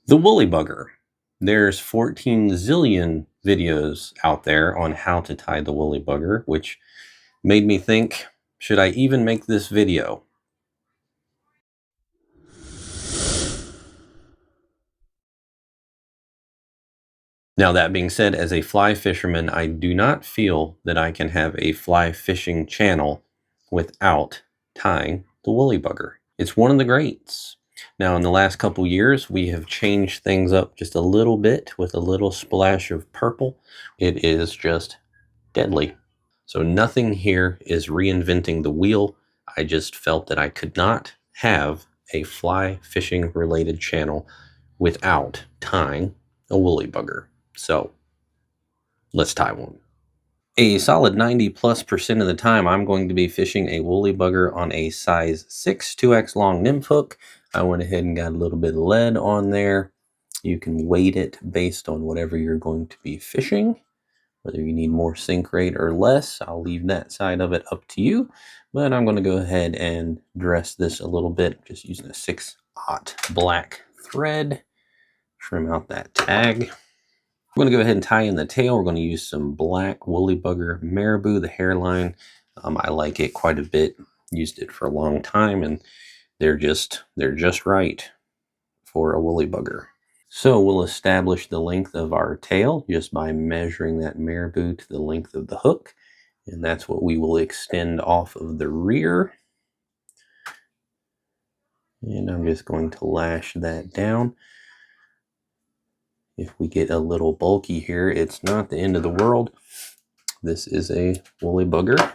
The woolly bugger. There's 14 zillion videos out there on how to tie the woolly bugger, which made me think, should I even make this video? Now, that being said, as a fly fisherman, I do not feel that I can have a fly fishing channel without tying the woolly bugger. It's one of the greats. Now, in the last couple years, we have changed things up just a little bit with a little splash of purple. It is just deadly. So nothing here is reinventing the wheel. I just felt that I could not have a fly fishing related channel without tying a woolly bugger. So let's tie one. A solid 90+% of the time, I'm going to be fishing a woolly bugger on a size 6 2x long nymph hook. I went ahead and got a little bit of lead on there. You can weight it based on whatever you're going to be fishing. Whether you need more sink rate or less, I'll leave that side of it up to you. But I'm going to go ahead and dress this a little bit, just using a 6/0 black thread. Trim out that tag. We're going to go ahead and tie in the tail. We're going to use some black woolly bugger marabou, the hairline. I like it quite a bit. Used it for a long time, and they're just right for a woolly bugger. So we'll establish the length of our tail just by measuring that marabou to the length of the hook. And that's what we will extend off of the rear. And I'm just going to lash that down. If we get a little bulky here, it's not the end of the world. This is a woolly bugger,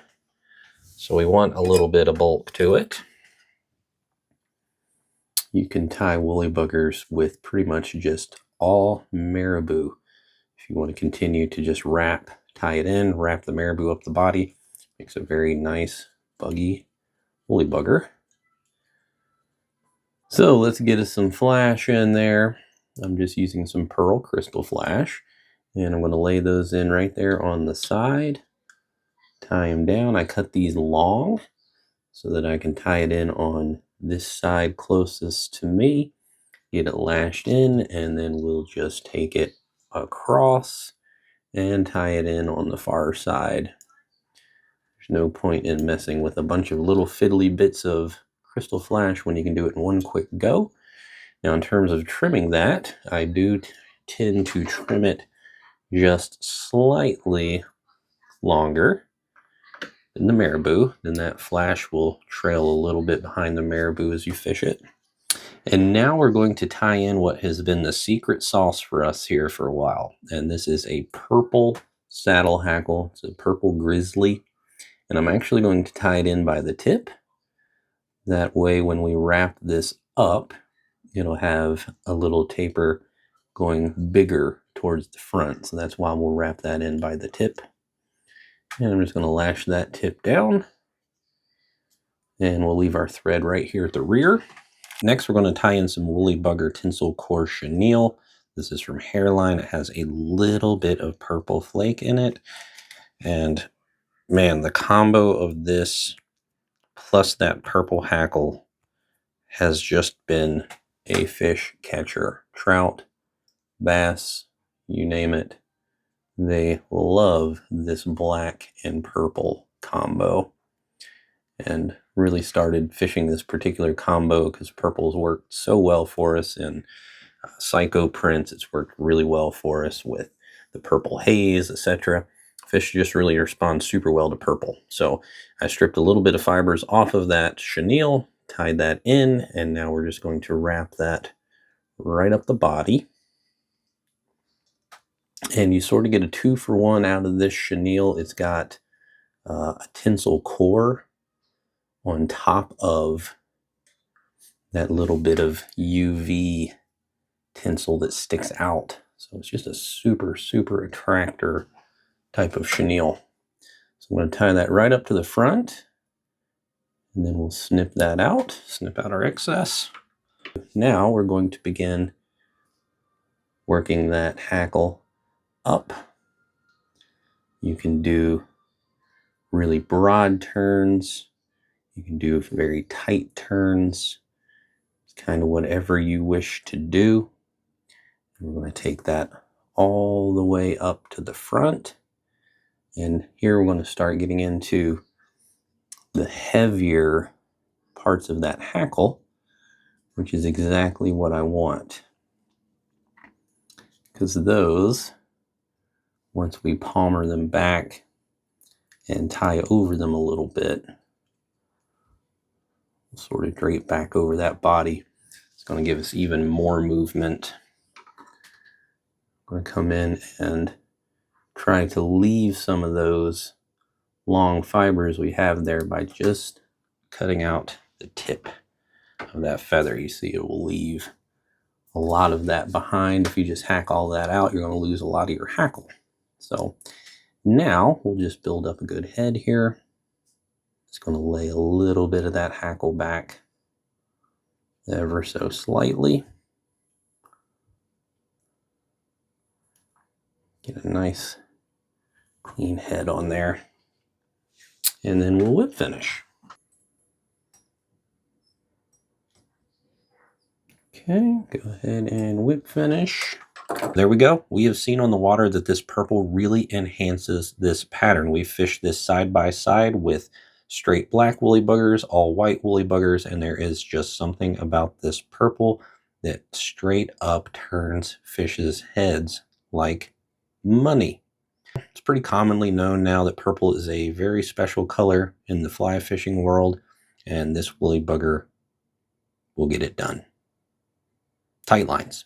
so we want a little bit of bulk to it. You can tie woolly buggers with pretty much just all marabou. If you want to continue to just tie it in, wrap the marabou up the body, makes a very nice buggy woolly bugger. So let's get us some flash in there. I'm just using some pearl crystal flash, and I'm going to lay those in right there on the side. Tie them down. I cut these long so that I can tie it in on this side closest to me, get it lashed in, and then we'll just take it across and tie it in on the far side. There's no point in messing with a bunch of little fiddly bits of crystal flash when you can do it in one quick go. Now, in terms of trimming that, I do tend to trim it just slightly longer than the marabou. Then that flash will trail a little bit behind the marabou as you fish it. And now we're going to tie in what has been the secret sauce for us here for a while. And this is a purple saddle hackle. It's a purple grizzly. And I'm actually going to tie it in by the tip. That way, when we wrap this up, it'll have a little taper going bigger towards the front. So that's why we'll wrap that in by the tip. And I'm just going to lash that tip down. And we'll leave our thread right here at the rear. Next, we're going to tie in some woolly bugger tinsel core chenille. This is from Hairline. It has a little bit of purple flake in it. And man, the combo of this plus that purple hackle has just been a fish catcher. Trout, bass, you name it. They love this black and purple combo. And really started fishing this particular combo because purple's worked so well for us in psycho prints. It's worked really well for us with the purple haze, etc. Fish just really respond super well to purple. So I stripped a little bit of fibers off of that chenille, tied that in, and now we're just going to wrap that right up the body. And you sort of get a 2-for-1 out of this chenille. It's got a tinsel core on top of that little bit of UV tinsel that sticks out. So it's just a super, super attractor type of chenille. So I'm going to tie that right up to the front, and then we'll snip that out, snip out our excess. Now we're going to begin working that hackle up. You can do really broad turns. You can do very tight turns. It's kind of whatever you wish to do. We're going to take that all the way up to the front. And here we're going to start getting into the heavier parts of that hackle, which is exactly what I want. Because those, once we palmer them back and tie over them a little bit, sort of drape back over that body, it's going to give us even more movement. I'm going to come in and try to leave some of those long fibers we have there by just cutting out the tip of that feather. You see it will leave a lot of that behind. If you just hack all that out, you're going to lose a lot of your hackle. So now we'll just build up a good head here. Just going to lay a little bit of that hackle back ever so slightly. Get a nice clean head on there. And then we'll whip finish. Okay, go ahead and whip finish. There we go. We have seen on the water that this purple really enhances this pattern. We fished this side by side with straight black woolly buggers, all white woolly buggers, and there is just something about this purple that straight up turns fish's heads like money. It's pretty commonly known now that purple is a very special color in the fly fishing world, and this woolly bugger will get it done. Tight lines.